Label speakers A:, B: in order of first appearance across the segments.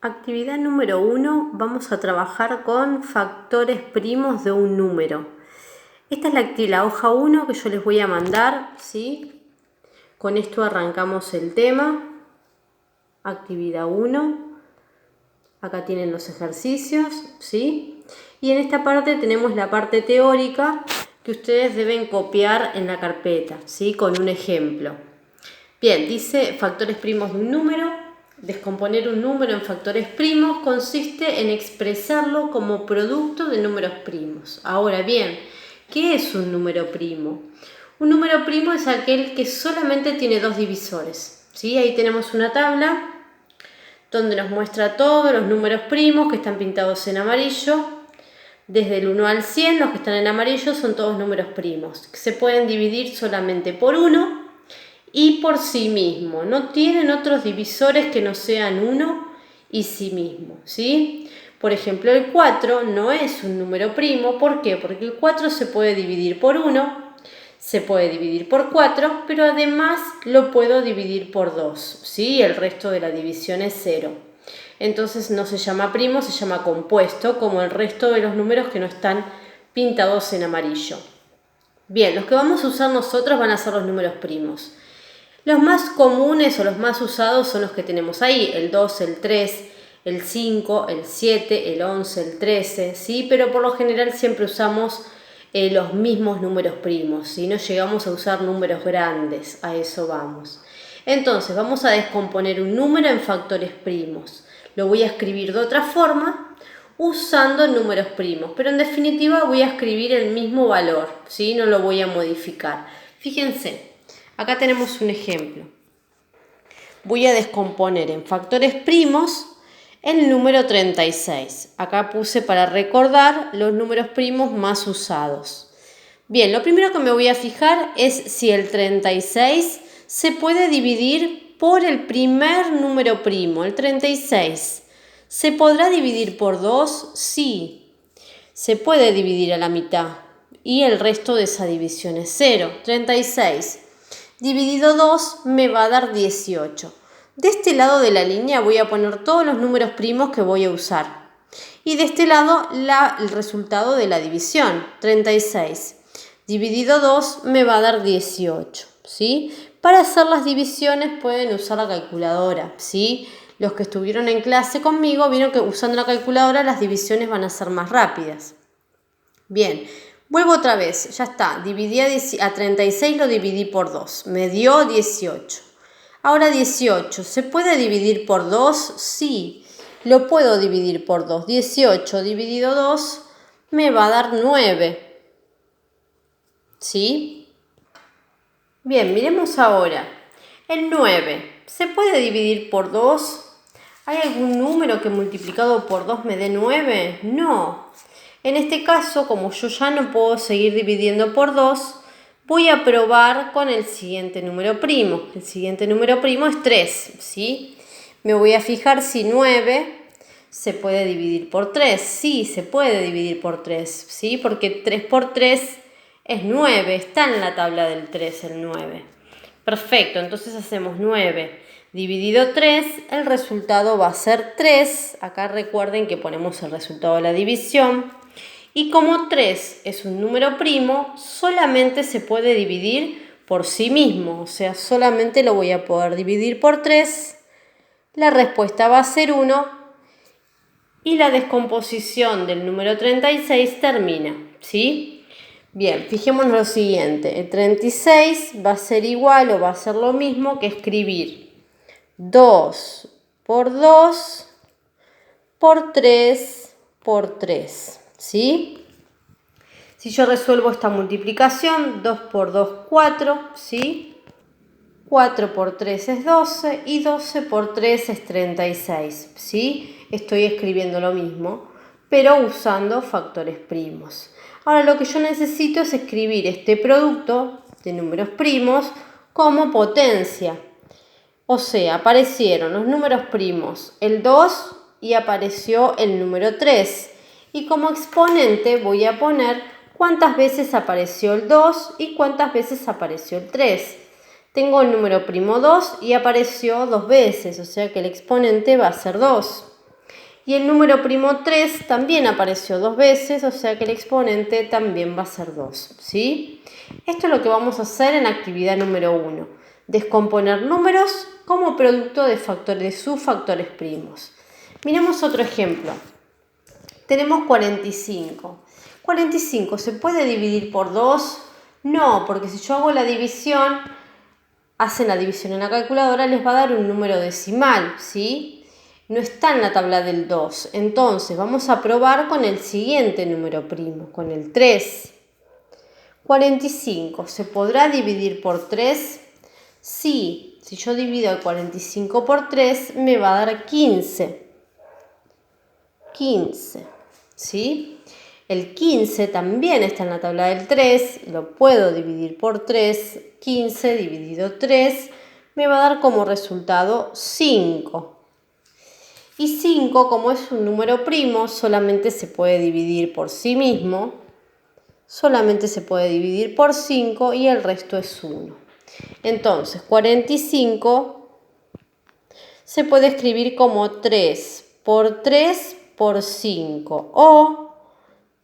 A: Actividad número 1, vamos a trabajar con factores primos de un número. Esta es la hoja 1 que yo les voy a mandar, ¿sí? Con esto arrancamos el tema. Actividad 1. Acá tienen los ejercicios, ¿sí? Y en esta parte tenemos la parte teórica que ustedes deben copiar en la carpeta, ¿sí? Con un ejemplo. Bien, dice factores primos de un número. Descomponer un número en factores primos consiste en expresarlo como producto de números primos. Ahora bien, ¿qué es un número primo? Un número primo es aquel que solamente tiene dos divisores, ¿sí? Ahí tenemos una tabla donde nos muestra todos los números primos que están pintados en amarillo. Desde el 1 al 100, los que están en amarillo son todos números primos, que se pueden dividir solamente por 1 y por sí mismo. No tienen otros divisores que no sean 1 y sí mismo, ¿sí? Por ejemplo, el 4 no es un número primo. ¿Por qué? Porque el 4 se puede dividir por 1, se puede dividir por 4, pero además lo puedo dividir por 2, ¿sí? El resto de la división es 0. Entonces no se llama primo, se llama compuesto, como el resto de los números que no están pintados en amarillo. Bien, los que vamos a usar nosotros van a ser los números primos. Los más comunes o los más usados son los que tenemos ahí, el 2, el 3, el 5, el 7, el 11, el 13, ¿sí? Pero por lo general siempre usamos los mismos números primos, ¿sí? No llegamos a usar números grandes, a eso vamos. Entonces vamos a descomponer un número en factores primos. Lo voy a escribir de otra forma usando números primos, pero en definitiva voy a escribir el mismo valor, ¿sí? No lo voy a modificar. Fíjense. Acá tenemos un ejemplo. Voy a descomponer en factores primos el número 36. Acá puse para recordar los números primos más usados. Bien, lo primero que me voy a fijar es si el 36 se puede dividir por el primer número primo, el 36. ¿Se podrá dividir por 2? Sí. Se puede dividir a la mitad y el resto de esa división es 0. 36 dividido 2 me va a dar 18. De este lado de la línea voy a poner todos los números primos que voy a usar. Y de este lado el resultado de la división. 36 dividido 2 me va a dar 18. ¿Sí? Para hacer las divisiones pueden usar la calculadora. ¿Sí? Los que estuvieron en clase conmigo vieron que usando la calculadora las divisiones van a ser más rápidas. Bien. Vuelvo otra vez, ya está, dividí a 36, lo dividí por 2, me dio 18. Ahora 18, ¿se puede dividir por 2? Sí, lo puedo dividir por 2. 18 dividido 2 me va a dar 9. ¿Sí? Bien, miremos ahora. El 9, ¿se puede dividir por 2? ¿Hay algún número que multiplicado por 2 me dé 9? No. En este caso, como yo ya no puedo seguir dividiendo por 2, voy a probar con el siguiente número primo. El siguiente número primo es 3, ¿sí? Me voy a fijar si 9 se puede dividir por 3. Sí, se puede dividir por 3, ¿sí? Porque 3 por 3 es 9. Está en la tabla del 3 el 9. Perfecto, entonces hacemos 9 dividido 3, el resultado va a ser 3. Acá recuerden que ponemos el resultado de la división. Y como 3 es un número primo, solamente se puede dividir por sí mismo. O sea, solamente lo voy a poder dividir por 3. La respuesta va a ser 1. Y la descomposición del número 36 termina, ¿sí? Bien, fijémonos lo siguiente. El 36 va a ser igual o va a ser lo mismo que escribir 2 por 2 por 3 por 3, ¿sí? Si yo resuelvo esta multiplicación, 2 por 2, 4, ¿sí? 4 por 3 es 12 y 12 por 3 es 36, ¿sí? Estoy escribiendo lo mismo, pero usando factores primos. Ahora lo que yo necesito es escribir este producto de números primos como potencia. O sea, aparecieron los números primos el 2 y apareció el número 3. Y como exponente voy a poner cuántas veces apareció el 2 y cuántas veces apareció el 3. Tengo el número primo 2 y apareció 2 veces, o sea que el exponente va a ser 2. Y el número primo 3 también apareció 2 veces, o sea que el exponente también va a ser 2, ¿sí? Esto es lo que vamos a hacer en la actividad número 1. Descomponer números como producto de sus factores primos. Miremos otro ejemplo. Tenemos 45. ¿45 se puede dividir por 2? No, porque si yo hago la división, hacen la división en la calculadora, les va a dar un número decimal, ¿sí? No está en la tabla del 2. Entonces vamos a probar con el siguiente número primo, con el 3. 45, ¿se podrá dividir por 3? Sí, si yo divido el 45 por 3 me va a dar 15. 15, ¿sí? El 15 también está en la tabla del 3, lo puedo dividir por 3. 15 dividido 3 me va a dar como resultado 5. Y 5, como es un número primo, solamente se puede dividir por sí mismo. Solamente se puede dividir por 5 y el resto es 1. Entonces, 45 se puede escribir como 3 por 3 por 5. O,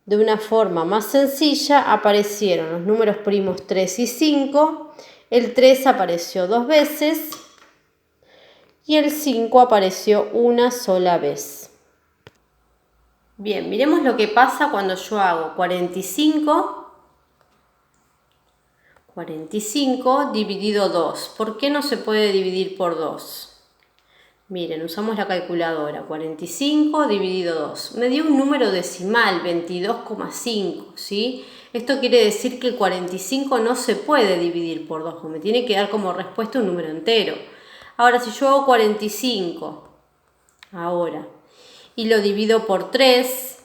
A: de una forma más sencilla, aparecieron los números primos 3 y 5. El 3 apareció 2 veces. Y el 5 apareció una sola vez. Bien, miremos lo que pasa cuando yo hago 45 dividido 2. ¿Por qué no se puede dividir por 2? Miren, usamos la calculadora. 45 dividido 2. Me dio un número decimal, 22,5, ¿sí? Esto quiere decir que el 45 no se puede dividir por 2, me tiene que dar como respuesta un número entero. Ahora, si yo hago 45 ahora y lo divido por 3,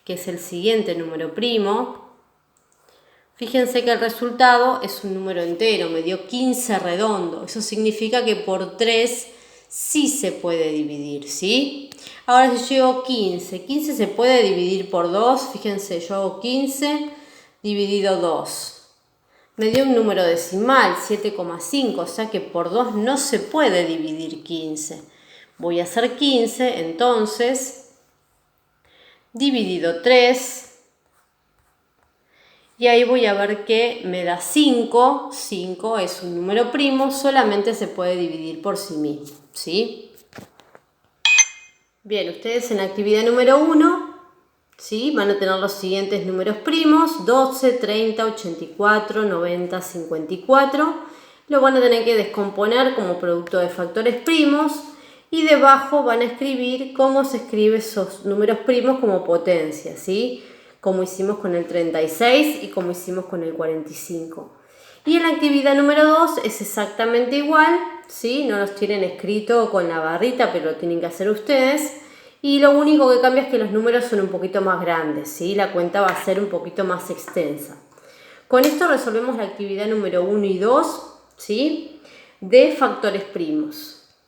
A: que es el siguiente número primo, fíjense que el resultado es un número entero, me dio 15 redondo. Eso significa que por 3 sí se puede dividir, ¿sí? Ahora si yo hago 15 se puede dividir por 2, fíjense, yo hago 15 dividido 2. Me dio un número decimal, 7,5, o sea que por 2 no se puede dividir 15. Voy a hacer 15, entonces, dividido 3. Y ahí voy a ver que me da 5. 5 es un número primo, solamente se puede dividir por sí mismo, ¿sí? Bien, ustedes en la actividad número 1... ¿sí? Van a tener los siguientes números primos, 12, 30, 84, 90, 54. Lo van a tener que descomponer como producto de factores primos y debajo van a escribir cómo se escribe esos números primos como potencia, ¿sí? Como hicimos con el 36 y como hicimos con el 45. Y en la actividad número 2 es exactamente igual, ¿sí? No los tienen escrito con la barrita, pero lo tienen que hacer ustedes. Y lo único que cambia es que los números son un poquito más grandes, ¿sí? La cuenta va a ser un poquito más extensa. Con esto resolvemos la actividad número 1 y 2, ¿sí? De factores primos.